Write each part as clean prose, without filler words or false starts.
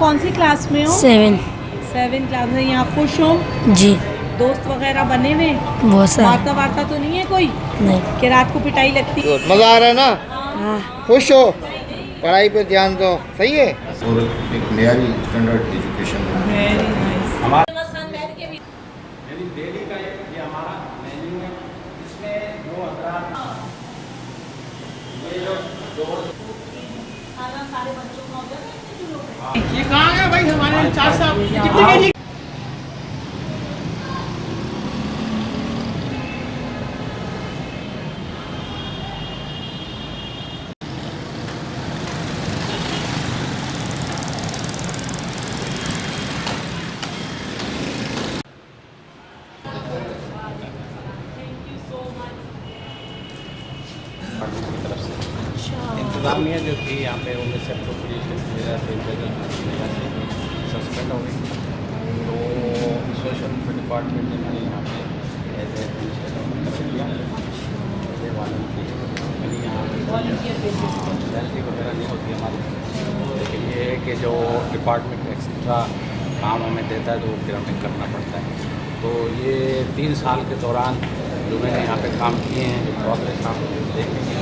कौन सी क्लास में हो? 7। 7 क्लास में। यहाँ खुश हो? जी दोस्त वगैरह बने हुए? बहुत सारे। वार्ता वार्ता तो नहीं है कोई नहीं। कि रात को पिटाई लगती? मज़ा आ रहा है ना? हाँ। खुश हो? पढ़ाई पे ध्यान दो, सही है। और एक नयारी स्टैंडर्ड एजुकेशन वेरी नाइस। मेरी डेली का ये हमारा मेन्यू है। इसमें जो ये कहाँ गया भाई हमारे 4 साल कितने केजी? इंतजामिया जो थी यहाँ पे उन्हें सेप्रोप्रिएशन वगैरह से सस्पेंड हो गई। तो सोशल डिपार्टमेंट ने मैंने यहाँ पे एज एडमिनिस्ट्रेटर लिया सैलरी वगैरह नहीं होती हमारी, लेकिन ये है कि जो डिपार्टमेंट एक्स्ट्रा काम हमें देता है तो वो फिर हमें करना पड़ता है। तो ये 3 साल के दौरान जो मैंने यहाँ पे काम किए हैं, जो प्रोग्रेस आप देखेंगे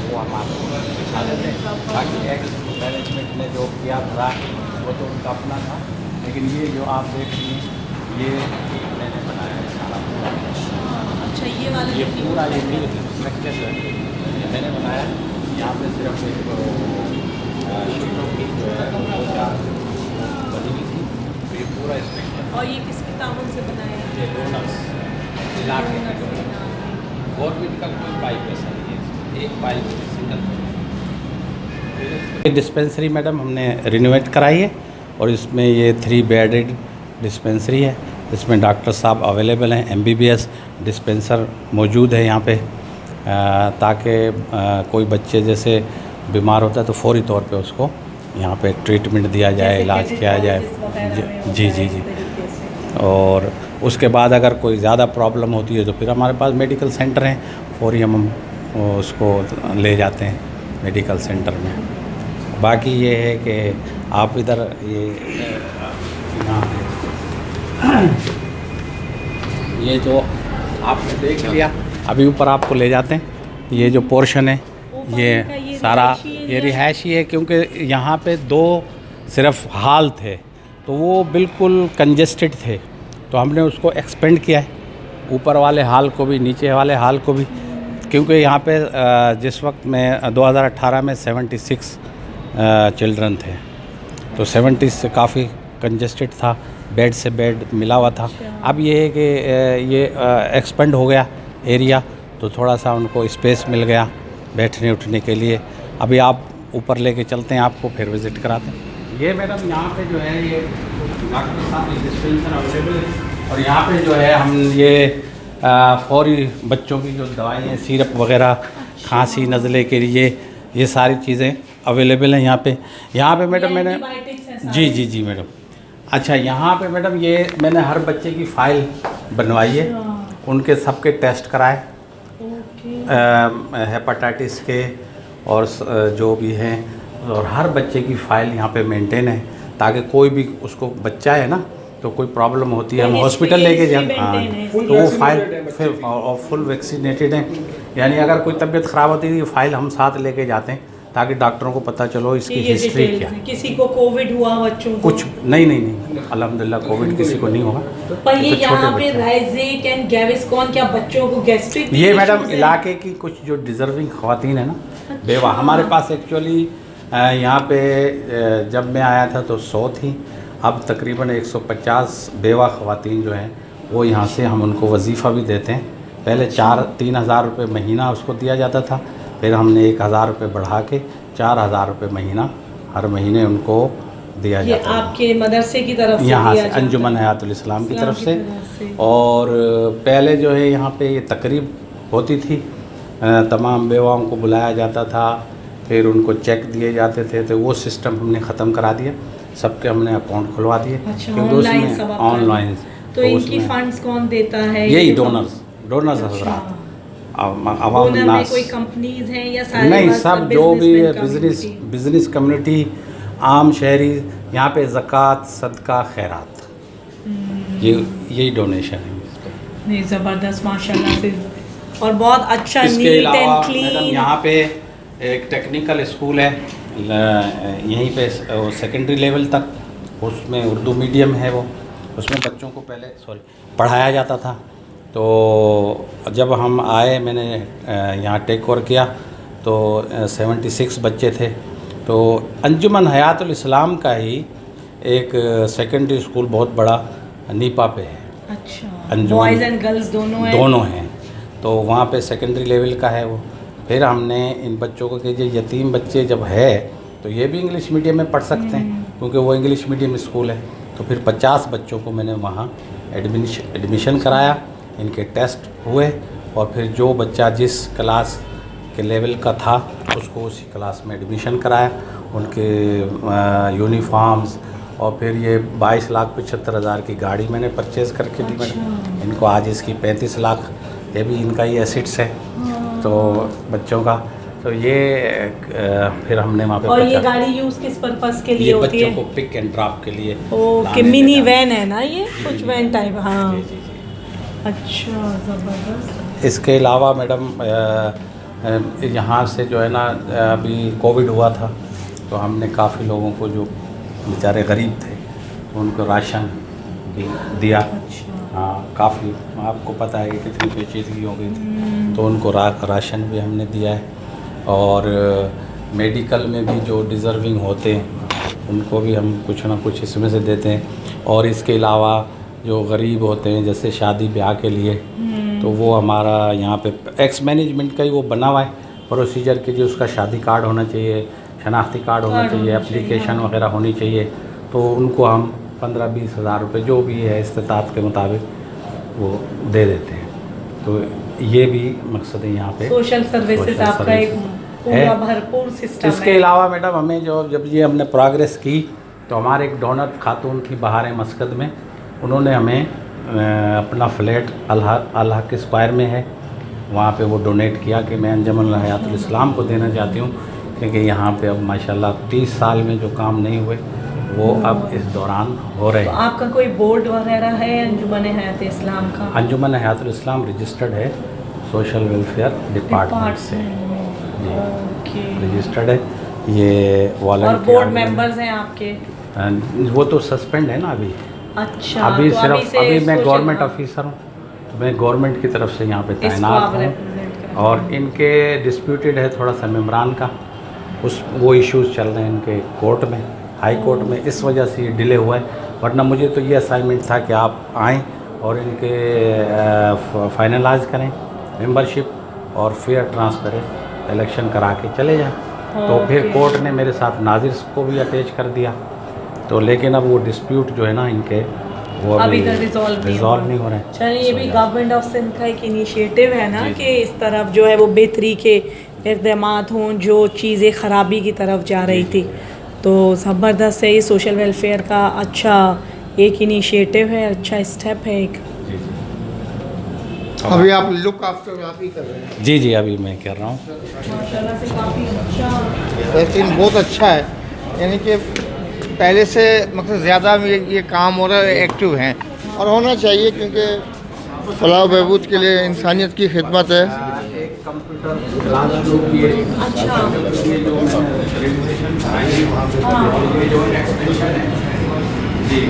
वो हम आपको दिखा देते हैं। बाकी एक्स मैनेजमेंट ने जो किया था वो तो उनका अपना था, लेकिन ये जो आप देख रही हैं ये मैंने बनाया है सारा पूरा। अच्छा ये वाला ये पूरा ये मील स्ट्रक्चर जो है ये मैंने बनाया है। यहाँ पे सिर्फ एक शीटों की जो है 2-4 बनी हुई थी, तो ये पूरा स्ट्रक्चर। और ये किसके तामुन से बनाया है? ये डोनर्स इलाके के गवर्नमेंट का कोई पाइप ऐसा नहीं है, एक पाइप सिंगल। ये डिस्पेंसरी मैडम हमने रिनोवेट कराई है और इसमें ये 3 बेडेड डिस्पेंसरी है। इसमें डॉक्टर साहब अवेलेबल हैं, MBBS डिस्पेंसर मौजूद है यहाँ पे, ताकि कोई बच्चे जैसे बीमार होता है तो फौरी तौर पे उसको यहाँ पे ट्रीटमेंट दिया जाए, इलाज किया जाए। जी जी जी। और उसके बाद अगर कोई ज़्यादा प्रॉब्लम होती है तो फिर हमारे पास मेडिकल सेंटर हैं, फौरी हम उसको ले जाते हैं मेडिकल सेंटर में। बाकी ये है कि आप इधर ये जो आपने देख लिया, अभी ऊपर आपको ले जाते हैं। ये जो पोर्शन है ये सारा ये रिहायशी है, क्योंकि यहाँ पे 2 सिर्फ हॉल थे तो वो बिल्कुल कंजेस्टेड थे, तो हमने उसको एक्सपेंड किया है, ऊपर वाले हॉल को भी नीचे वाले हॉल को भी, क्योंकि यहाँ पे जिस वक्त में 2018 में 76 चिल्ड्रन थे, तो 70 से काफ़ी कंजेस्टेड था, बेड से बेड मिला हुआ था। अब ये है कि ये एक्सपेंड हो गया एरिया, तो थोड़ा सा उनको स्पेस मिल गया बैठने उठने के लिए। अभी आप ऊपर लेके चलते हैं, आपको फिर विज़िट कराते हैं। ये मैडम यहाँ पे जो है ये डॉक्टर साहब डिस्पेंसर अवेलेबल है, और यहाँ पे जो है हम ये फौरी बच्चों की जो दवाइयाँ, सिरप वगैरह, खांसी नज़ले के लिए ये सारी चीज़ें अवेलेबल हैं यहाँ पे। यहाँ पे मैडम मैंने जी मैडम। अच्छा, यहाँ पे मैडम ये मैंने हर बच्चे की फ़ाइल बनवाई है, उनके सबके टेस्ट कराए, हेपेटाइटिस के और जो भी हैं, और हर बच्चे की फ़ाइल यहाँ पे मेंटेन है, ताकि कोई भी उसको बच्चा है ना तो कोई प्रॉब्लम होती है हम हॉस्पिटल लेके जाए, हाँ, तो वो फाइल फिर और फुल वैक्सीनेटेड है। यानी अगर कोई तबीयत ख़राब होती है, फाइल हम साथ लेके जाते हैं ताकि डॉक्टरों को पता चलो इसकी हिस्ट्री क्या। किसी को कोविड हुआ बच्चों को? कुछ नहीं, अल्हम्दुलिल्लाह कोविड किसी को नहीं होगा। पर ये यहाँ पे राइजेट एंड गैविस्कॉन क्या बच्चों को गैस्ट्रिक? ये मैडम इलाके की कुछ जो डिज़र्विंग ख़वातीन है ना, बेवा, हमारे पास एक्चुअली यहाँ पे जब मैं आया था तो 100 थी, अब तकरीबन 150 बेवा ख़वातीन जो हैं वो यहाँ से हम उनको वजीफ़ा भी देते हैं। पहले 3 हज़ार रुपये महीना उसको दिया जाता था, फिर हमने 1,000 रुपये बढ़ा के 4,000 रुपये महीना हर महीने उनको दिया जाता है। आपके मदरसे की तरफ से यहाँ से अंजुमन हयातुल इस्लाम की तरफ से। और पहले जो है यहाँ पे ये तकरीब होती थी, तमाम बेवाओं को बुलाया जाता था, फिर उनको चेक दिए जाते थे, तो वो सिस्टम हमने ख़त्म करा दिया, सबके हमने अकाउंट खुलवा दिए। अच्छा, क्योंकि ऑनलाइन तो इनकी फंड्स कौन देता है? यही डोनर्स हज़रात, आवाम नास। कोई कंपनीज हैं या सारे? नहीं, सब जो भी बिज़नेस कम्युनिटी, आम शहरी यहाँ पे ज़कात, सदका, खैरात, ये यही डोनेशन है इस पे। नहीं, ज़बरदस्त माशाल्लाह से, और बहुत अच्छा इसके नीट अलावा एंड मैडम क्लीन। यहाँ पे एक टेक्निकल स्कूल है यहीं पे सेकेंडरी लेवल तक, उसमें उर्दू मीडियम है वो, उसमें बच्चों को पहले पढ़ाया जाता था। तो जब हम आए, मैंने यहाँ टेक ओवर किया तो 76 बच्चे थे। तो अंजुमन हयातुल इस्लाम का ही एक सेकेंडरी स्कूल बहुत बड़ा नीपा पे है। अच्छा, बॉयज़ एंड गर्ल्स दोनों हैं। तो वहाँ पे सेकेंडरी लेवल का है वो। फिर हमने इन बच्चों को कि ये यतीम बच्चे जब है तो ये भी इंग्लिश मीडियम में पढ़ सकते हैं, क्योंकि वो इंग्लिश मीडियम स्कूल है। तो फिर 50 बच्चों को मैंने वहाँ एडमिशन कराया, इनके टेस्ट हुए, और फिर जो बच्चा जिस क्लास के लेवल का था उसको उसी क्लास में एडमिशन कराया। उनके यूनिफॉर्म्स, और फिर ये 22,75,000 की गाड़ी मैंने परचेज़ करके दी मैंने इनको। आज इसकी 35 लाख, ये भी इनका ही एसिट्स है तो बच्चों का। तो ये फिर हमने वहाँ पे और ये गाड़ी यूज़ किस पर्पस के लिए होती है? बच्चों को पिक एंड ड्रॉप के लिए। ओके, मिनी वैन है ना ये, कुछ वैन टाइप। हाँ, जी जी जी। अच्छा, ज़बरदस्त। इसके अलावा मैडम यहाँ से जो है ना, अभी कोविड हुआ था तो हमने काफ़ी लोगों को जो बेचारे गरीब थे तो उनको राशन भी दिया। अच्छा, हाँ, काफ़ी, आपको पता है कि कितनी पेचीदगी हो गई थी, तो उनको राशन भी हमने दिया है। और मेडिकल में भी जो डिज़र्विंग होते हैं उनको भी हम कुछ ना कुछ इसमें से देते हैं। और इसके अलावा जो गरीब होते हैं, जैसे शादी ब्याह के लिए, तो वो हमारा यहाँ पे एक्स मैनेजमेंट का ही वो बना हुआ है प्रोसीजर के लिए। उसका शादी कार्ड होना चाहिए, शनाख्ती कार्ड होना चाहिए, एप्लीकेशन वगैरह होनी चाहिए। तो उनको हम 15-20 हज़ार रुपये जो भी है इस्तेताअत के मुताबिक वो दे देते हैं। तो ये भी मकसद है यहाँ पे, सोशल सर्विसेज आपका एक पूरा भरपूर सिस्टम है। इसके अलावा मैडम हमें जब ये हमने प्रोग्रेस की तो हमारे एक डोनर खातून थी बाहर मस्कत में, उन्होंने हमें अपना फ्लैट अल-हक स्क्वायर में है, वहाँ पे वो डोनेट किया कि मैं अंजुमन हयातुल इस्लाम को देना चाहती हूँ, क्योंकि यहाँ पे अब माशाल्लाह 30 साल में जो काम नहीं हुए वो अब इस दौरान हो रहे तो हैं। आपका कोई बोर्ड वगैरह है अंजुमन हयात इस्लाम का? अंजुमन हयातुल इस्लाम रजिस्टर्ड है सोशल वेलफेयर डिपार्टमेंट से जी, ओके। रजिस्टर्ड है ये वॉलंटियर। और बोर्ड मेंबर्स हैं आपके? वो तो सस्पेंड है ना अभी। अच्छा, अभी तो सिर्फ से अभी मैं सोशल- गवर्नमेंट ऑफिसर हूँ, तो मैं गवर्नमेंट की तरफ से यहाँ पे इसको तैनात आप हूँ। represent कर रहे और इनके डिस्प्यूटेड है थोड़ा सा मेम्बरान का, वो इश्यूज़ चल रहे हैं इनके कोर्ट में, हाई कोर्ट में, इस वजह से ये डिले हुआ है। वरना मुझे तो ये असाइनमेंट था कि आप आएँ और इनके फाइनलाइज करें मेंबरशिप और फेयर ट्रांसपेरेंट इलेक्शन करा के चले जाएं। तो फिर कोर्ट ने मेरे साथ नाजिर को भी अटैच कर दिया। तो लेकिन अब वो डिस्प्यूट जो है ना इनके, वो अभी तक रिजॉल्व नहीं हो रहे हैं। चलिए, ये भी गवर्नमेंट ऑफ सिंध का एक इनिशिएटिव है ना जी, कि इस तरफ जो है वो बेहतरी के इक़दामात हों, जो चीज़ें ख़राबी की तरफ जा रही थी। तो ज़बरदस्त है, ये सोशल वेलफेयर का अच्छा एक इनिशिएटिव है, अच्छा स्टेप है एक। जी जी। अभी आप लुक आफ्टर आप ही कर रहे हैं, जी जी, अभी मैं कर रहा हूँ। माशाल्लाह से काफ़ी अच्छा। बेहतरीन, बहुत अच्छा है। यानी कि पहले से मतलब ज़्यादा ये काम हो रहा है, एक्टिव हैं और होना चाहिए, क्योंकि फलाह बहबूद के लिए इंसानियत की खिदमत है। एक कंप्यूटर क्लास शुरू किए। अच्छा, ये जो रेगुलेशन कराई है वहाँ पे, और ये जो एक्सटेंशन है जी,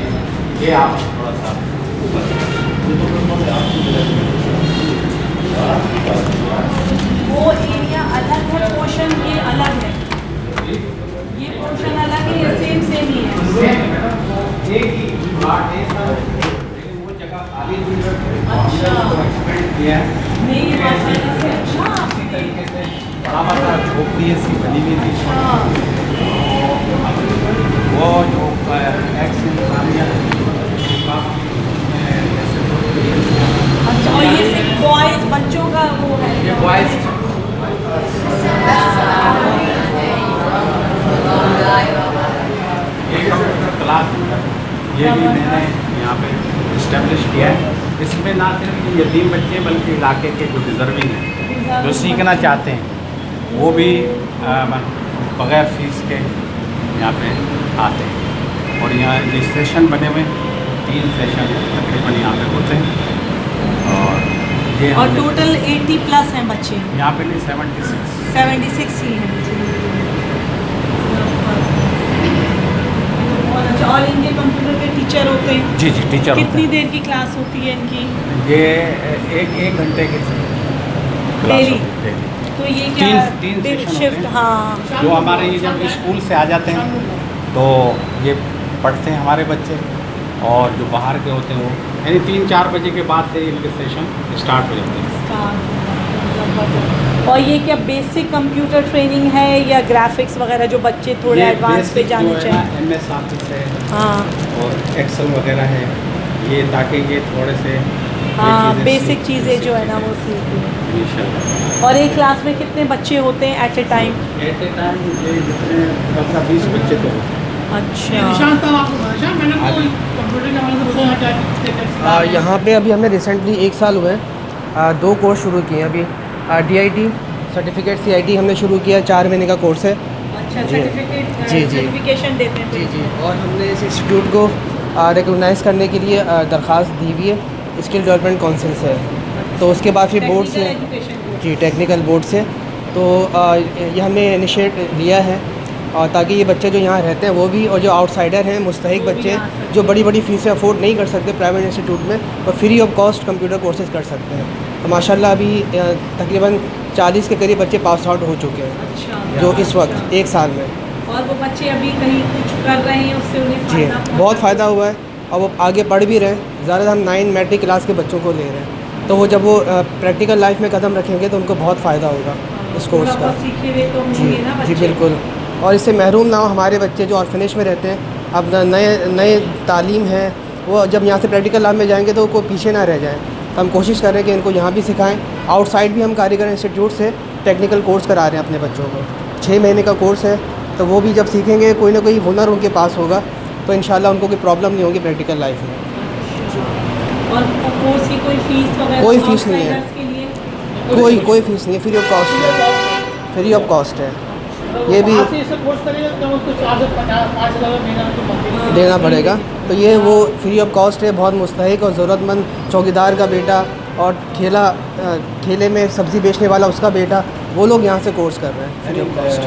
ये आप थोड़ा सा वो एरिया अलग है, पोर्शन ये अलग है, ये पोर्शन अलग है, ये सेम ही है। एक ही प्लॉट है सर, लेकिन वो जगह खाली हुई है, अच्छा। तो एक्सपेंड किया है। नहीं, ये माशाल्लाह से अच्छा इसी तरीके से बड़ा बड़ा झोपड़ी ऐसी बनी हुई थी। वो जो एक्स इंसानियत अच्छा, और ये सिर्फ बॉयज़ बच्चों का वो है? ये बॉयज़ क्लास, ये भी मैंने यहाँ पे इस्टेब्लिश किया है। इसमें ना सिर्फ ये यतीम बच्चे बल्कि इलाके के जो डिज़र्विंग हैं, जो सीखना चाहते हैं, वो भी बग़ैर फ़ीस के यहाँ पे आते हैं। और यहाँ ये सेशन बने हुए हैं, 3 सेशन तकरीबन यहाँ पे होते हैं। और ये और हमने- टोटल 80 प्लस हैं बच्चे, यहाँ पे नहीं 76। 76 ही हैं। बहुत अच्छा। और इनके कंप्यूटर के टीचर होते हैं? जी जी, टीचर होते कितनी देर की क्लास होती है इनकी? हैं। ये एक घंटे की क्लास डेली? होती है, डेली। तो ये क्या तीन सेशन होते शिफ्ट? हैं। हाँ, जो हमारे ये जब स्कूल से आ जाते हैं तो ये पढ़ते हैं हमारे बच्चे, और जो बाहर के होते हैं वो यानी 3-4 बजे के बाद से इनके सेशन स्टार्ट हो जाते हैं। और ये क्या बेसिक कंप्यूटर ट्रेनिंग है या ग्राफिक्स वगैरह जो बच्चे थोड़े ये एडवांस पे basic जाने जो है चाहिए? ना, MS ऑफिस है हाँ और एक्सेल वगैरह है, ये ताकि ये थोड़े से हाँ, बेसिक चीज़ें जो है ना वो सीखें। इंशाल्लाह। और एक क्लास में कितने बच्चे होते हैं at a time? At a time ये जितने 20 बच्चे तो होते हैं। अच्छा, यहाँ पे अभी हमने रिसेंटली 1 साल हुए हैं 2 कोर्स शुरू किए हैं अभी। DIT सर्टिफिकेट CIT हमने शुरू किया, 4 महीने का कोर्स है। अच्छा, जी। सर्टिफिकेट जी, जी। सर्टिफिकेशन देते हैं? जी। और हमने इस इंस्टीट्यूट को रिकॉग्नाइज़ करने के लिए दरख्वास्त दी हुई है स्किल डेवलपमेंट काउंसिल से। तो उसके बाद फिर बोर्ड से, जी टेक्निकल बोर्ड से, तो ये हमने इनिशिएट लिया है और ताकि ये बच्चे जो यहाँ रहते हैं वो भी, और जो आउटसाइडर हैं मुस्तहिक बच्चे जो बड़ी बड़ी फ़ीसें अफोर्ड नहीं कर सकते प्राइवेट इंस्टीट्यूट में, वो free of cost computer courses कर सकते हैं। तो माशाल्लाह अभी तकरीबन 40 के करीब बच्चे पास आउट हो चुके हैं अच्छा। जो इस वक्त 1 साल में। और वो बच्चे अभी कहीं कुछ कर रहे हैं उससे उन्हें जी फायदा पहुंचा? बहुत फ़ायदा हुआ है और वो आगे पढ़ भी रहे हैं। ज़्यादा हम 9 मैट्रिक क्लास के बच्चों को ले रहे हैं, तो वो जब वो प्रैक्टिकल लाइफ में कदम रखेंगे तो उनको बहुत फ़ायदा होगा इस कोर्स थोड़ा का। बहुत सीखे हुए तो जी होंगे ना जी बच्चे? बिल्कुल। और इससे महरूम ना हो हमारे बच्चे जो ऑर्फनेज में रहते हैं। अब नए तालीम है, वो जब यहाँ से प्रैक्टिकल लाइफ में जाएंगे तो कोई पीछे ना रह जाएं। तो हम कोशिश कर रहे हैं कि इनको यहाँ भी सिखाएं। आउटसाइड भी हम कारीगर इंस्टीट्यूट से टेक्निकल कोर्स करा रहे हैं अपने बच्चों को। 6 महीने का कोर्स है, तो वो भी जब सीखेंगे कोई ना कोई हुनर उनके पास होगा तो इंशाल्लाह उनको कोई प्रॉब्लम नहीं होगी प्रैक्टिकल लाइफ में। और कोर्स की कोई फीस वगैरह? कोई फीस नहीं है। outsiders के लिए? कोई फीस नहीं है, फ्री ऑफ कॉस्ट है। फ्री ऑफ कॉस्ट है, ये भी देना पड़ेगा। तो ये वो फ्री ऑफ कॉस्ट है। बहुत मुस्तहिक और ज़रूरतमंद चौकीदार का बेटा और ठेले में सब्ज़ी बेचने वाला उसका बेटा, वो लोग यहाँ से कोर्स कर रहे हैं फ्री ऑफ कॉस्ट।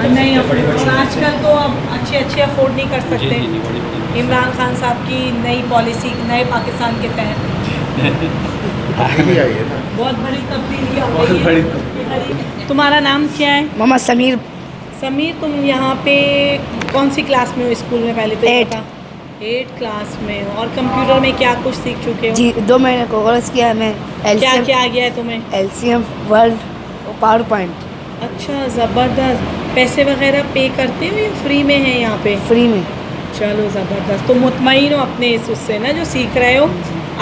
नहीं, और आजकल तो अब अच्छे अफोर्ड नहीं कर सकते। जी, जी, बड़ी इमरान खान साहब की नई पॉलिसी, नए पाकिस्तान के तहत तब्दीली आई है ना। बहुत बड़ी तब्दीली हो गई है। तुम्हारा नाम क्या है? मोहम्मद समीर। समीर, तुम यहाँ पे कौन सी क्लास में हो स्कूल में? पहले तो 8 8 क्लास में हो। और कंप्यूटर में क्या कुछ सीख चुके हो? जी 2 महीने को कोर्स किया है मैं। क्या क्या आ गया है तुम्हें? LCM, वर्ड और पावर पॉइंट अच्छा, ज़बरदस्त। पैसे वगैरह पे करते हो या फ्री में है यहाँ पे? फ्री में। चलो ज़बरदस्त। तो मुतमईन हो अपने उससे ना जो सीख रहे हो,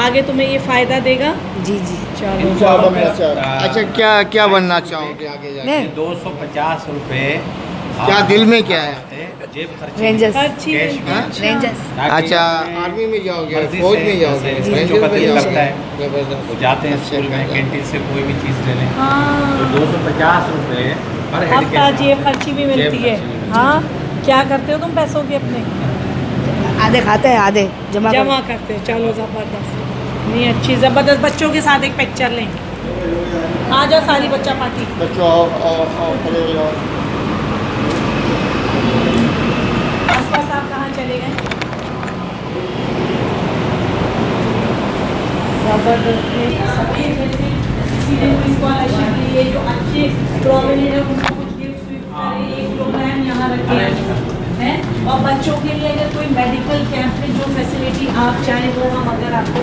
आगे तुम्हें ये फ़ायदा देगा। जी जी। चलो क्या बनना ज़बरदस्त। अच्छा, क्या क्या बनना चाहोगे आगे जाके? मैं 250 रुपये क्या दिल में क्या है? जेब खर्च रेंजर्स। हर चीज़ कैश में। हाँ? रेंजर्स। अच्छा, आर्मी में जाओगे, मर्जी फौज से में जाओगे, जैसे रेंजर्स जो में दिल जाओगे? लगता है जबरदस्त। वो जाते हैं अच्छा, स्कूल में, अच्छा। कैंटीन से कोई भी चीज़ ले लें तो हाँ, 250 रुपये पर हेड हफ्ता जेब खर्ची भी मिलती है। हाँ, क्या करते हो तुम पैसों के अपने? आधे खाते हैं, आधे जमा जमा करते हो। चलो ज़बरदस्त। नहीं, अच्छी ज़बरदस्त। बच्चों के साथ एक पिक्चर लें। आ जाओ सारी बच्चा पार्टी। बच्चों आओ, खड़े हो जाओ। आसपास आप कहाँ चले गए? ज़बरदस्त। सभी जैसे किसी ने कोई स्कॉलरशिप ली है, जो अच्छे प्रोमिनेंट है उनको कुछ गिफ्ट करें, एक प्रोग्राम यहाँ रखे हैं। और बच्चों के लिए अगर कोई मेडिकल कैंप में जो फैसिलिटी आप चाहें वो हम अगर आपको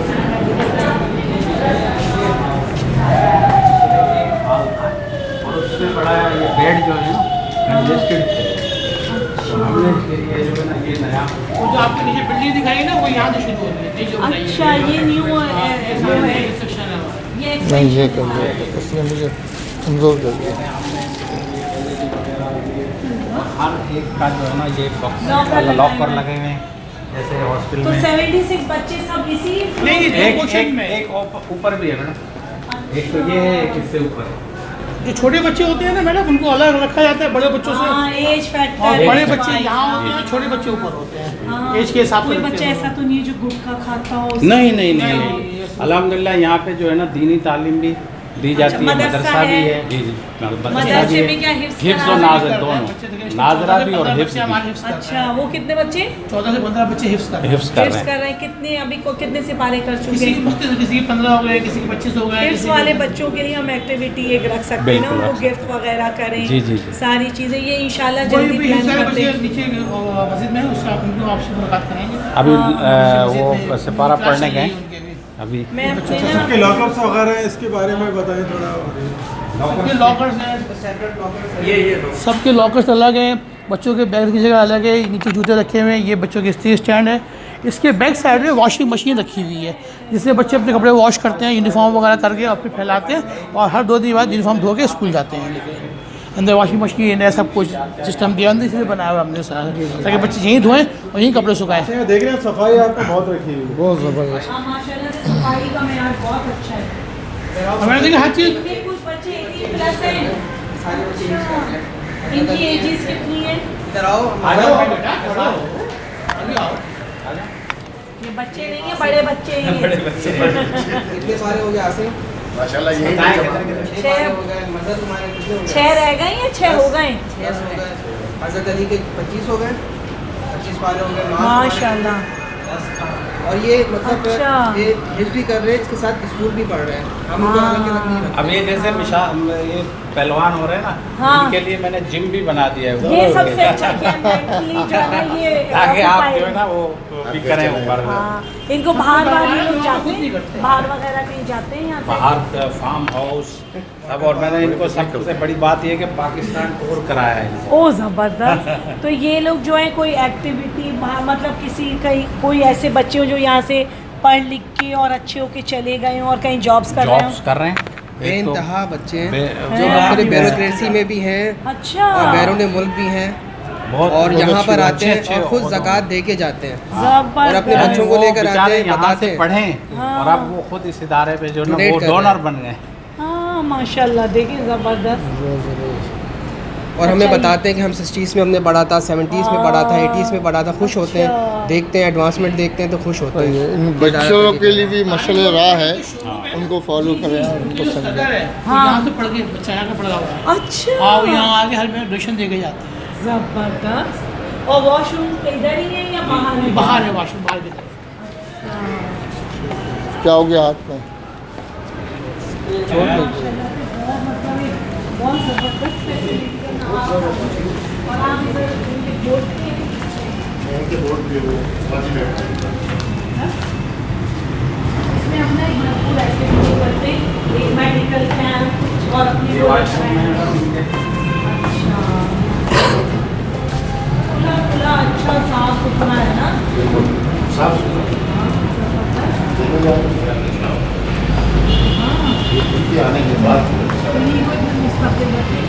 और उससे बड़ा ये बेड जो है ना कंजेस्टेड है, तो हमने इसके लिए जो है ना ये नया वो जो आपके नीचे बिल्डिंग दिखाई ना वो यहाँ से शुरू होती है। जो बनाई है। अच्छा, ये न्यू हाँ, है। ये सेक्शन है हमारा। ये नहीं, ये कर लो, इसने मुझे कमज़ोर कर दिया। हर एक का जो है ना ये बॉक्स लॉकर वाला लगाए लॉकर हैं। लगे हुए हैं जैसे हॉस्टल तो में। 76 बच्चे सब इसी नहीं, एक क्वेश्चन एक में एक ऊपर भी है मैडम, एक तो ये है, एक इससे ऊपर है। जो छोटे बच्चे होते हैं ना मैडम, उनको अलग रखा जाता है बड़े बच्चों से। हाँ, एज और फैक्टर। बड़े बच्चे यहाँ होते हैं, छोटे बच्चे ऊपर होते हैं, एज के हिसाब कोई से बच्चा रखते हैं। ऐसा तो नहीं है जो गुटखा खाता हो? नहीं नहीं नहीं नहीं, अल्हम्दुलिल्लाह यहाँ पे जो है ना दीनी तालीम भी दी जाती है, मदरसा मदरसा भी है। है। जी जी, मदरसा मदरसे भी में क्या है, हिफ्ज़ हिफ्ज़ और कराना भी नाज़िल दोनों, नाज़रा भी और हिफ्ज़ भी। अच्छा, वो कितने बच्चे? 14 से 15 बच्चे हिफ्स कर रहे हैं। हिफ्ज़ कर हिफ्ज़ रहे कर हैं। रहे हैं। कितने अभी को कितने से पारे कर चुके किसी की हैं? मुश्किल, किसी के 15 हो गए, किसी के 25 हो गए। हिफ्स किसी वाले के- बच्चों के लिए हम एक्टिविटी एक रख सकते हैं ना, बिल्कुल, उनको रख गिफ्ट वगैरह करें। जी, जी, जी। सारी चीज़ें ये इंशाल्लाह कोई जल्दी भी प्लान हिफ्स वाले करते बच्चे हैं। नीचे मस्जिद में है, उसका उनको आपसे मुलाकात कराएंगे। अभी मस्जिद में वो सिपारा क्लास पढ़ने चल रही गए है उनके भी। अभी। मैं अपने सबके ना लॉकअप्स वगैरह हैं, इसके बारे में बताइए थोड़ा। सबके लॉकर्स हैं, ये सबके लॉकर्स अलग हैं, बच्चों के बैग की जगह अलग है, नीचे जूते रखे हुए हैं, ये बच्चों के इस्त्री स्टैंड है। इसके बैक साइड में वॉशिंग मशीन रखी हुई है, जिससे बच्चे अपने कपड़े वॉश करते हैं, यूनिफॉर्म वगैरह करके और फिर फैलाते हैं, और हर 2 दिन बाद यूनिफॉर्म धो के स्कूल जाते हैं लेके। अंदर वॉशिंग मशीन है, सब कुछ सिस्टम दिया अंदर इसलिए बनाया हुआ हमने सारा, ताकि बच्चे यहीं धोएं और यहीं कपड़े सुखाएं। यहाँ देख रहे हैं आप, सफाई आपको बहुत रखी हुई है। बहुत ज़बरदस्त। हाँ, माशाल्लाह से सफाई का मेयार बहुत अच्छा है। मैंने देखा हर चीज़। इनके कुछ बच्चे 18 प्लस हैं। अच्छा, इनकी एजेस कितनी है? इधर आओ। ये बच्चे नहीं है, बड़े बच्चे हैं। कितने सारे हो गए आसिम? माशाल्लाह यही छह छह हो गए। मदद तुम्हारे कितने हो गए? 6 रह गए या 6 हो गए? 6 हो गए। हज़रत अली के 25 हो गए, 25 पारे हो गए। माशाल्लाह। और ये मतलब अच्छा। ये हिस्ट्री कर रहे हैं, इसके साथ स्कूल भी पढ़ रहे हैं। हम उनको अलग अलग नहीं रखते। अब ये जैसे ये पहलवान हो रहे हैं ना, हाँ। इनके लिए मैंने जिम भी बना दिया है। ये सबसे अच्छा किया मेंटली जो है ना, ये ताकि आप जो है occupied- ना वो भी करें ऊपर। हाँ, इनको बाहर ये लोग जाते हैं, बाहर वगैरह कहीं जाते हैं यहाँ से? बाहर फार्म हाउस सब, और मैंने इनको सबसे बड़ी बात ये कि पाकिस्तान टूर कराया है इनको। ओ ज़बरदस्त। तो ये लोग जो है कोई एक्टिविटी मतलब किसी कहीं कोई ऐसे बच्चे हो जो यहाँ से पढ़ लिख के और अच्छे होके चले गए हों और कहीं जॉब्स कर रहे जॉब्स हो? कर रहे हैं। एक तो बेइंतहा बच्चे हैं बे- जो हाँ। हमारे ब्यूरोक्रेसी में भी हैं अच्छा, और बैरून मुल्क भी हैं, बहुत और यहाँ अच्छे- पर आते हैं अच्छे- और खुद अच्छे- ज़कात दे के जाते हैं। जबरदस्त। अपने बच्चों को वो लेकर आते बेचारे हैं, यहाँ बताते से हैं। पढ़ें हाँ। और अब वो खुद इस इदारे पे जो ना Donate वो कर रहे हैं। डोनर बन गए। हाँ माशाल्लाह, देखिए ज़बरदस्त। और हमें अच्छा, बताते हैं कि हम 60s में हमने पढ़ा था, 70s में पढ़ा था, 80s में पढ़ा था। खुश होते अच्छा। हैं, देखते हैं एडवांसमेंट देखते हैं तो खुश होते हैं। इन बच्चों के लिए भी मसले राह है, उनको फॉलो करें और उनको समझें। हाँ। यहाँ से पढ़ के बच्चा यहाँ का पढ़ा हुआ है। अच्छा, हाँ, वो यहाँ आके हर में एडमिशन दे के जाते हैं। जबरदस्त। और वॉशरूम इधर ही है या बाहर है? बाहर है वॉशरूम, बाहर की तरफ। क्या हो गया हाथ में? बहुत ज़बरदस्त फैसिलिटी का नाम है। और आप इधर इनके बोर्ड पे हैं। उनके बोर्ड पे वो बाजी में इसमें हम ना एक भरपूर एक्टिविटी करते हैं, एक मेडिकल कैंप और अपनी अच्छा, खुला खुला अच्छा साफ सुथरा है ना? साफ सुथरा आने के बाद उन्हीं को भी मुस्तकिल रखें।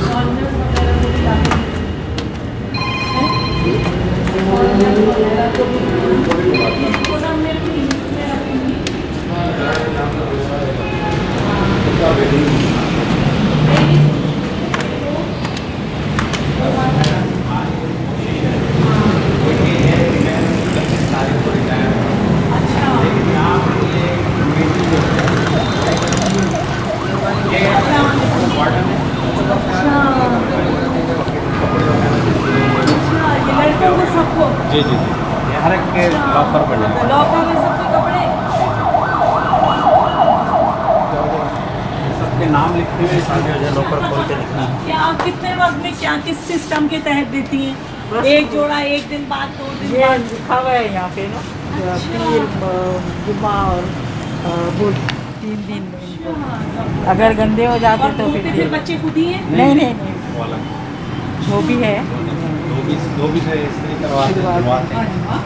Corners वगैरह को भी डालें। हैं? Corners वगैरह को भी- इसको ना मैं अपनी इसमें रखूंगी। ये लड़कों को सबको जी जी जी, ये हर एक के लॉकर बने हैं। लॉकर में सबके कपड़े। सबके नाम लिखे हुए सारे लॉकर खोल के लिखना है। क्या कितने वक्त में क्या किस सिस्टम के तहत देती हैं? एक जोड़ा एक दिन बाद, 2 दिन बाद? लिखा हुआ है यहाँ पे ना, पीर जुम्मा और बुध 3 दिन में इनको। अगर गंदे हो जाते और तो धोते फिर बच्चे खुद ही हैं? नहीं नहीं नहीं, वो अलग। वो भी है। दो भी से इस्त्री करवाते हैं।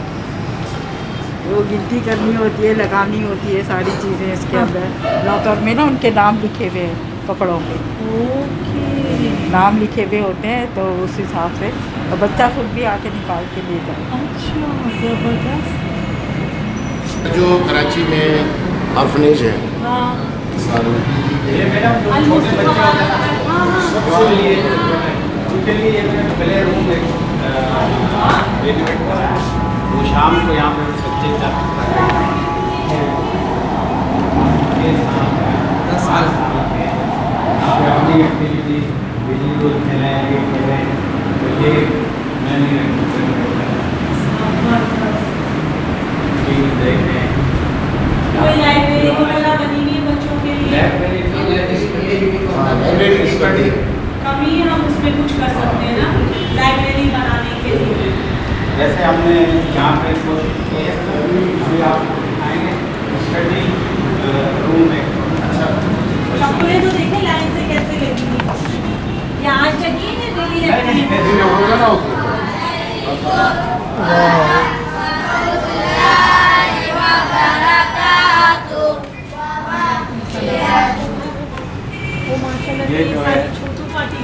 वो गिनती करनी होती है, लगानी होती है सारी चीज़ें इसके अंदर। लॉकर में ना उनके नाम लिखे हुए हैं, कपड़ों पे ओके। नाम लिखे हुए होते हैं, तो उस हिसाब से और बच्चा खुद भी आके निकाल के ले जाए। अच्छा, ज़बरदस्त। जो कराची में ऑर्फनेज है हाँ सारों उनके लिए प्ले रूम रेडीमेड करा है, वो शाम को यहाँ पे बच्चे जाते अपनी एक्टिविटी बिजली को खेलें, ये खेलें, तो ये मैंने देख रहे हैं कोई लाइब्रेरी वगैरह बनी हुई है बच्चों के लिए, लाइब्रेरी स्टडी कमी है, हम उसमें कुछ कर सकते हैं ना लाइब्रेरी बनाने के लिए। जैसे हमने यहाँ पे कोशिश की है, अभी आप आएंगे स्टडी रूम में। अच्छा कपड़े तो देखें लाइन से कैसे लगी हुई, ये आज लगी है डेली लगती है। वो माशाल्लाह से ये सारी छोटू पार्टी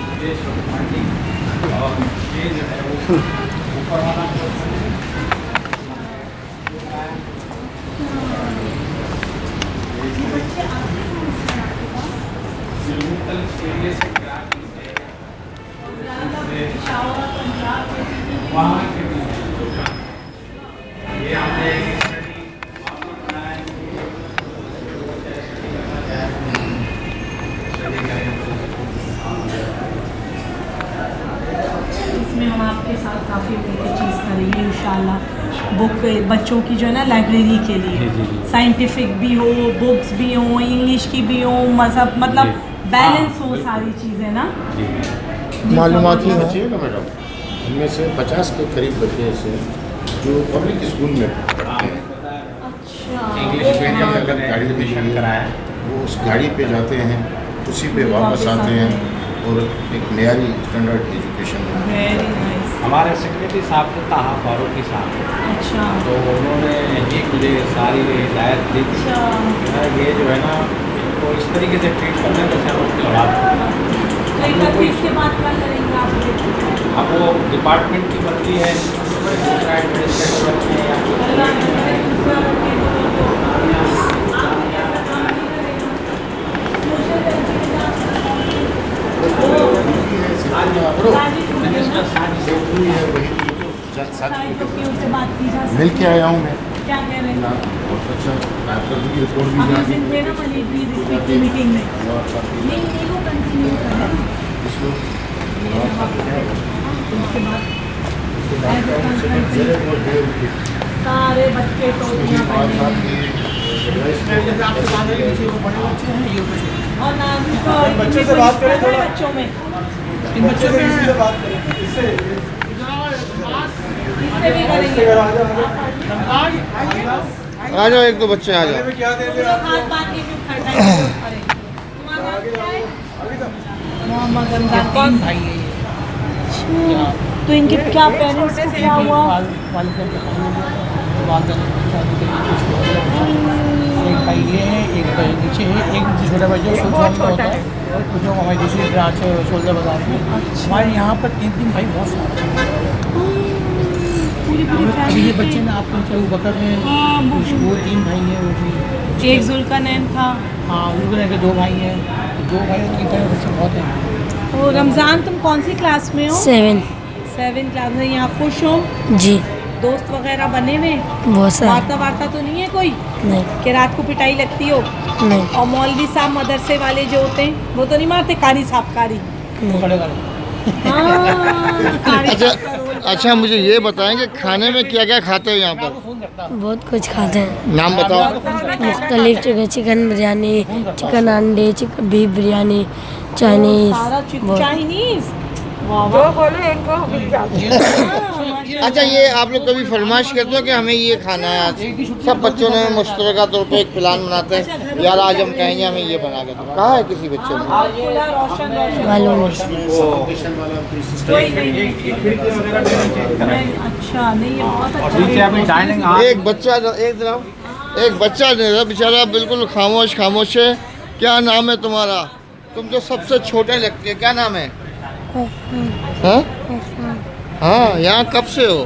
और ये जो है वो ऊपर वाला वहाँ के भी ये हमने इसमें हम आपके साथ काफ़ी चीज़ करेंगे इंशाल्लाह। बुक बच्चों की जो है ना लाइब्रेरी के लिए साइंटिफिक भी हो, बुक्स भी हो, इंग्लिश की भी हो, मज़हब मतलब बैलेंस हो सारी चीज़ें ना। मालूमाती हो। बच्चे ना मैडम, इनमें से 50 के करीब बच्चे ऐसे हैं जो पब्लिक स्कूल में पढ़ते हैं। अच्छा इंग्लिश मीडियम में अगर गाड़ी एडमिशन कराया है, वो उस गाड़ी पे जाते हैं, उसी पे वापस आते हैं और एक नयारी स्टैंडर्ड एजुकेशन में। Very nice. हमारे सेक्रेटरी साहब थे ताहा फारूकी साहब, अच्छा तो उन्होंने ये मुझे सारी हिदायत दी थी। अच्छा ये जो है ना इनको इस तरीके से ट्रीट करना है जैसे हम अपनी औलाद को। तो एक बार इसके बाद क्या करेंगे आप? अब वो डिपार्टमेंट की बदली है, दूसरा एडमिनिस्ट्रेटिव रखे हैं या मिनिस्टर साहब से उनसे बात की जा सकती मिल के आया हूँ मैं। क्या कह रहे हैं? बहुत अच्छा डॉक्टर की रिपोर्ट भी हम जा उस दिन थे ना मलिक भी की मीटिंग में। नहीं वो कंटिन्यू करें उसके बाद सारे बच्चे तो और नाम बच्चे से बात करें थोड़ा। बच्चों में इन बच्चों इससे में बात करें, इससे इससे भी करेंगे। आ जाओ, एक दो बच्चे आ जाओ। में क्या दे तुम रहे लोग हाथ बांध के क्यों खड़ा है? तुम्हारा नाम क्या है? मोहम्मद रमजान। कौन भाई है ये। तो इनके क्या पेरेंट्स को क्या हुआ? एक भाई ये है, एक भाई नीचे है, एक छोटा भाई जो सोलजर में होता है, जो हमारी दूसरी ब्रांच है सोलजर बाजार में। हमारे यहाँ पर 3 भाई बहुत सारे हैं। पूरी अभी ये फैमिली बच्चे ना आपको चाहे बकर में हाँ, वो वो 3 भाई हैं, वो भी एक जुल्करनैन था। हाँ उनके के 2 भाई हैं, 2 भाई और 3 भाई बच्चे बहुत हैं। और रमज़ान तुम कौन सी क्लास में हो? 7 7 क्लास में। यहाँ खुश हो? जी दोस्त वगैरह बने हुए? बहुत सारे वार्ता तो नहीं है कोई नहीं कि रात को पिटाई लगती हो? नहीं और मौलवी साहब मदरसे वाले जो होते हैं वो तो नहीं मारते? कारी साहब कारी खड़े खड़े हाँ, कारी अच्छा साहब का रोल। अच्छा, मुझे ये बताएं कि खाने में क्या क्या खाते हो यहाँ पर? बहुत कुछ खाते हैं। नाम बताओ। मुख्तलिफ चिकन बिरयानी, चिकन अंडे, चिकन बीफ बिरयानी, चाइनीज़ सारा बहुत। चाइनीज। जो बोले इनको मिल जाते हैं। अच्छा, ये आप लोग कभी फरमाइश करते हो कि हमें ये खाना है आज? सब बच्चों ने मुश्तरका तौर पे एक प्लान बनाते हैं, यार आज हम कहेंगे हमें ये बना के दो। कहा है किसी बच्चे ने? खुला रोशन रोशन। मालूम है। फाउंडेशन वाला कोई सिस्टम कोई नहीं। अच्छा नहीं ये बहुत और अच्छा नीचे है। अभी डाइनिंग एक बच्चा एक बच्चा नहीं था बेचारा, बिल्कुल खामोश खामोश है। क्या नाम है तुम्हारा? तुम जो सबसे छोटे लगती है, क्या नाम है? हाँ हाँ, यहाँ कब से हो?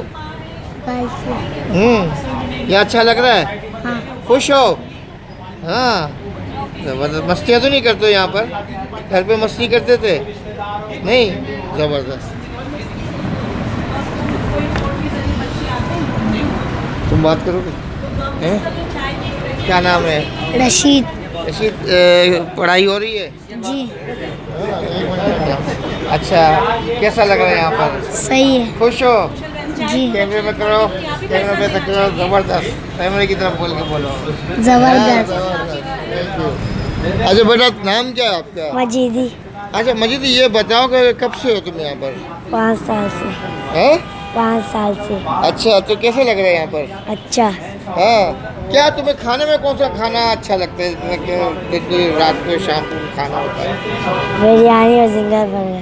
ये अच्छा लग रहा है? खुश हो? हाँ, ज़बरदस्त। मस्तियाँ तो नहीं करते हो यहाँ पर? घर पे मस्ती करते थे? नहीं, ज़बरदस्त। तुम बात करोगे? हैं? क्या नाम है? रशीद रशीद, पढ़ाई हो रही है? जी अच्छा, कैसा लग रहा है यहाँ पर? सही है खुश हो? जी कैमरे में करो, कैमरे पे तक करो, ज़बरदस्त। कैमरे की तरफ बोल के बोलो। जबरदस्त Thank you। अच्छा बेटा, नाम क्या है आपका? मजीदी अच्छा मजीद, ये बताओ कि कब से हो तुम यहाँ पर? 5 साल से हैं? 5 साल से अच्छा, तो कैसा लग रहा है यहाँ पर? अच्छा हाँ, क्या तुम्हें खाने में कौन सा खाना अच्छा लगता है? जितनी रात को शाम को खाना होता है? बिरयानी और जिंगर बर्गर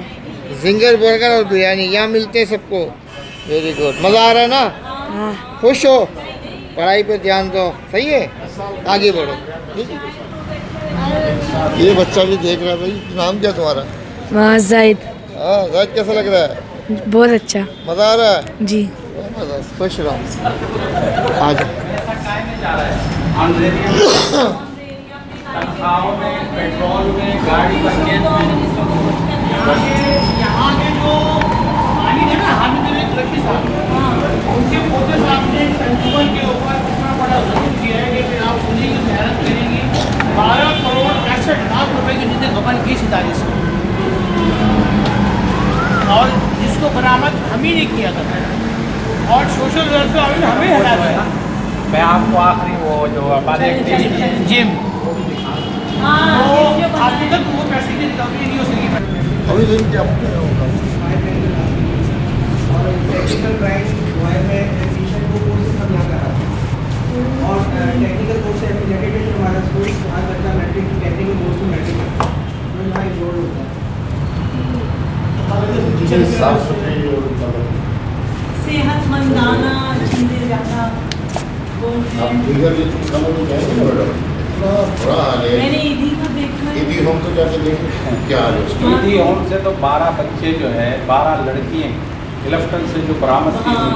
जिंगर बर्गर और बिरयानी यहाँ मिलते हैं सबको। वेरी गुड, मज़ा आ रहा है ना? हाँ खुश हो? पढ़ाई पे ध्यान दो, सही है? आगे बढ़ो, ठीक है? ये बच्चा भी देख रहा है। भाई, नाम क्या तुम्हारा? जाहिद हाँ, राज कैसा लग रहा है? बहुत अच्छा मज़ा आ रहा है? जी ज़बरदस्त, खुश रहो। आ जाओ। तनख्वाहों में, पेट्रोल में, गाड़ी बचने यहाँ के जो मालिक है ना, हामिद अली तुर्की साहब, उनके पोते साहब ने कंज्यूमर के ऊपर इतना बड़ा जोर दिया है कि फिर आप सुनिएंगे तो हैरत करेंगे। 12 करोड़ 65 लाख रुपए की जितने गबन की सितारे से, और जिसको बरामद हम ही ने किया था, और सोशल वेलफेयर वाले ने हमें हटा दिया। मैं आपको आखिरी वो जो हमारे जिम तो अभी तक वो पैसे की रिकवरी नहीं हो सकी। अभी दिन क्या टेक्निकल ड्राइंग, वायर में एडमिशन को कोर्स सब यहाँ कर रहा था। और टेक्निकल कोर्स से एफिलिएटेड हमारा स्कूल, आज बच्चा मैट्रिक टेक्निकल कोर्स में मैट्रिक करता है, तो यहाँ इनरोल होता है। साफ सुथरी और सेहतमंदाना चीज़ें ज़्यादा आप दीगर ये चीज़ समझ में जाएंगे ना मैडम? थोड़ा हाल है। मैंने ईदी का देखा है। ईदी होम तो जाके देखें क्या हाल है उसका। ईदी होम से तो 12 बच्चे जो है, 12 लड़कियाँ क्लिफ्टन से जो बरामद की थी,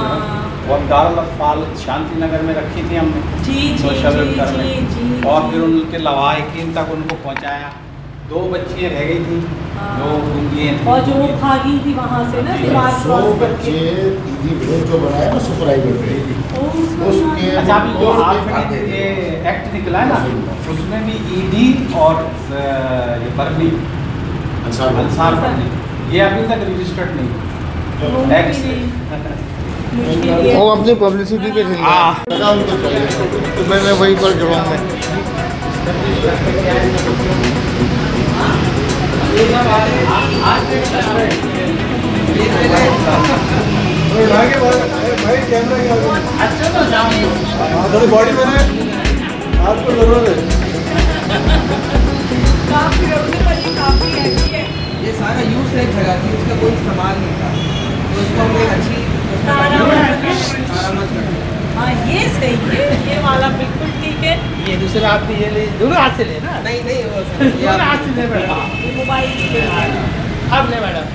वो दारुल अत्फाल शांति नगर में रखी थी हमने जी सोशल जी वेलफेयर जी में, जी और फिर उनके लवाहिकीन तक उनको पहुंचाया। 2 बच्चियाँ रह गई थी जो गूंगियाँ थी, और जो वो भागी थी वहाँ से ना दीवार 100 क्रॉस बच्चे करके। ईदी विरोध जो बनाया ना सुपरवाइजर पे, उसके अच्छा अभी जो हाल में ये एक्ट निकला है ना, उसमें भी ईदी और ये बरनी अंसार बरनी, ये अभी तक रजिस्टर्ड नहीं एक्ट से। वो अपनी पब्लिसिटी पे थे। हाँ। लगा उनको चाहिए, तो मैं वहीं पर ग्राउंड में। भाई कैमरा क्या थोड़ी बॉडी में आपको जरूरत है। ये सारा यूज है जगह थी, उसका कोई इस्तेमाल नहीं था, तो उसको हम एक अच्छी हाँ ये सही है, ये वाला बिल्कुल ठीक है। ये दूसरे हाथ में ये ले, दोनों हाथ से ले ना, नहीं नहीं वो दोनों हाथ से ले मैडम। ये मोबाइल की अब ले मैडम,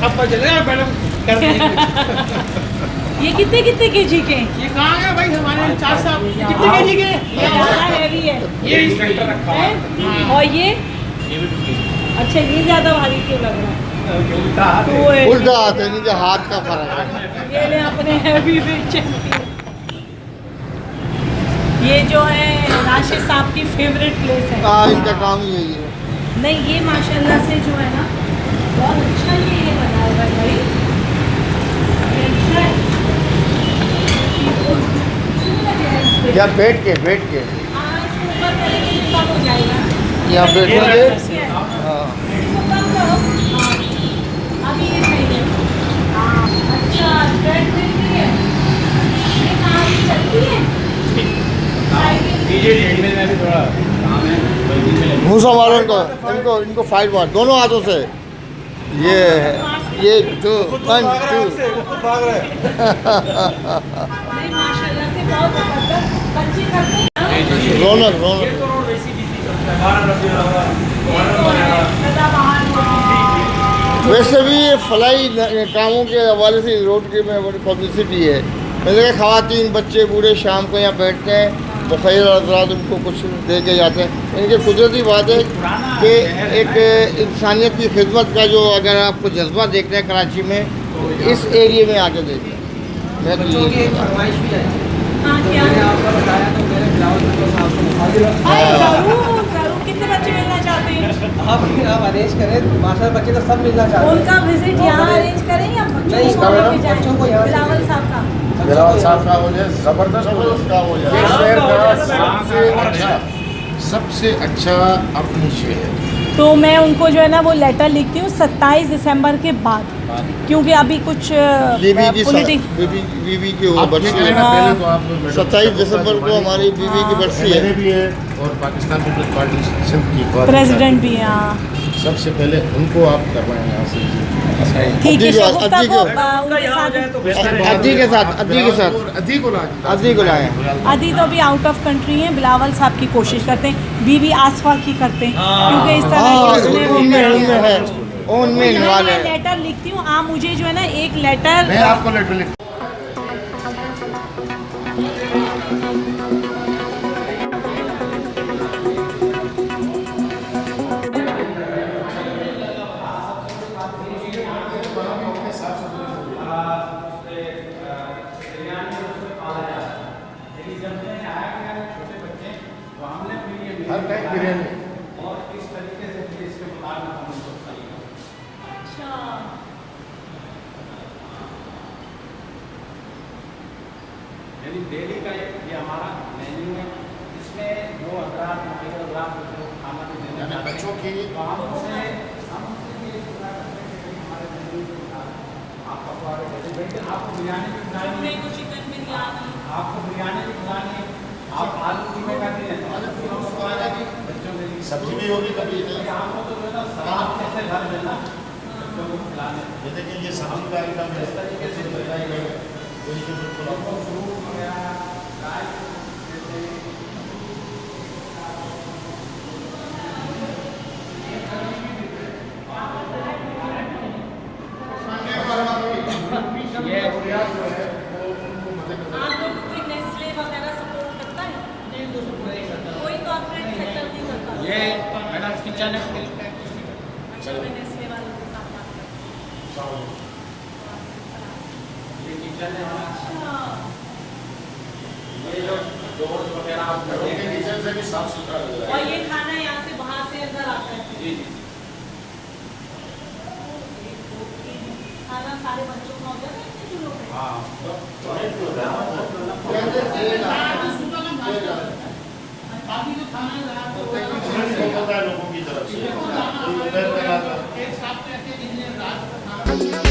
अब पता चलेगा मैडम कर देंगे। ये कितने कितने केजी के हैं? ये कहाँ गया भाई हमारे 4 साहब, कितने केजी के? ये ज़्यादा हैवी है। ये इंस्पेक्टर रखा है। हैं? और ये अच्छा, ये ज़्यादा भारी क्यों लग रहा है? तो उल्टा हाथ है, नीचे हाथ का फर्क है। ये ले अपने हैवी वेट चैंपियन। ये जो है राशिद साहब की फेवरेट प्लेस है। हाँ, इनका काम ही यही है। नहीं ये माशाल्लाह से जो है ना, बहुत अच्छा ये बना हुआ है भाई, ये अच्छा है। या बैठ के इसको ऊपर करेंगे तो कम हो जाएगा। यहाँ बैठोगे। हाँ, इसको कम करो। हाँ, अभी ये सही है। हाँ, अच्छा थ्रेड मिल रही है। ये कहाँ से चलती है? साइकिल में भी थोड़ा काम है। घूसा मारो इनको इनको फाइट मार दोनों हाथों से। ये 2 1 2। भाग रहे हैं। नहीं माशाल्लाह से बहुत ज़बरदस्त बच्चे करते हैं। रौनक वैसे भी ये फलाई कामों के हवाले से रोड के में बड़ी पब्लिसिटी है। जगह ख़वातीन बच्चे बूढ़े शाम को यहाँ बैठते हैं, बखैर हज़रात उनको कुछ दे के जाते हैं। इनकी कुदरती बात है कि एक इंसानियत की खिदमत का जो अगर आपको जज्बा देखते हैं कराची में, तो इस एरिए में आके देखते हैं। मैं तो बच्चों की एक फरमाइश भी है, हाँ क्या मैंने आपको बताया तो मेरे बिलावल भुट्टो साहब को अरे जरूर जरूर, कितने बच्चे मिलना चाहते हैं? आप अरेंज करें, माशाल्लाह बच्चे तो सब मिलना चाहते हैं। उनका विजिट यहाँ अरेंज करें या बच्चों नहीं, को वहाँ पे बच्चों को जाएं? यहाँ से बिलावल साहब का बिलावल साहब का हो जाए ज़बरदस्त का हो जाए। सबसे अच्छा अपनी शहर। तो मैं उनको जो है ना वो लेटर लिखती हूँ 27 दिसंबर के बाद, क्योंकि अभी कुछ बीवी की पॉलिटिक्स बीवी की वो आप ये बरसी करें है। ना, पहले तो आप 27 दिसंबर को हमारी बीवी की बरसी मैंने है। भी है और पाकिस्तान पीपल्स पार्टी सिंध की प्रेसिडेंट भी हैं, हाँ। सबसे पहले उनको आप करवाएं यहाँ से। ठीक है, अद्दी को- शगुफ्ता अद्दी को को- उनके साथ अद्दी के साथ अधी को लाए। अदी तो अभी आउट ऑफ कंट्री हैं, बिलावल साहब की कोशिश करते हैं, बीवी आसफा की करते हैं, क्योंकि इस तरह हाँ, की उसने वो उनमें करी। उनमें है, उनमें यहाँ इन्वॉल्व मैं है। लेटर लिखती हूँ, आप मुझे जो है ना एक लेटर मैं आपको लेटर लिख हर टाइप बिरयानी। यानी डेली का ये हमारा मेन्यू है, इसमें जो हज़रात जो खाना भी देना यानी बच्चों की तो हम उनसे भी ये पूरा करते हैं कि हमारे मेन्यू के साथ आपका आपको बिरयानी भी खिलानी है, चिकन बिरयानी, आपको बिरयानी भी खिलानी है, आप आलू कीमे का भी है, बच्चों के लिए सब्जी भी होगी कभी। आपको तो जो है ना सलाद जैसे घर में ना बच्चों को खिलाने ये देखिए ये सब्जी का आइटम है, इस तरीके से बनाई गई है। बिल्कुल आपको फ्रूट वगैरह ड्राई जैसे ये जो है वो उनको मदद आप लोग कोई नेस्ले वगैरह सपोर्ट करता है? कोई कॉर्पोरेट सेक्टर नहीं करता? ये मैडम किचन है। अच्छा, मैं नेस्ले वालों के साथ बात करती हूँ। ये किचन है हमारा। ये जो डोर्स वगैरह आप उनके किचन से भी साफ सुथरा लग रहा और है। ये खाना यहाँ से बाहर से अंदर आता है? जी जी खाना सारे बच्चों का हो जाता है इतने चूल्हों पे? हाँ बाकी जो खाना है रात को लोगों की तरफ से एक साथ में ऐसे जितने रात का खाना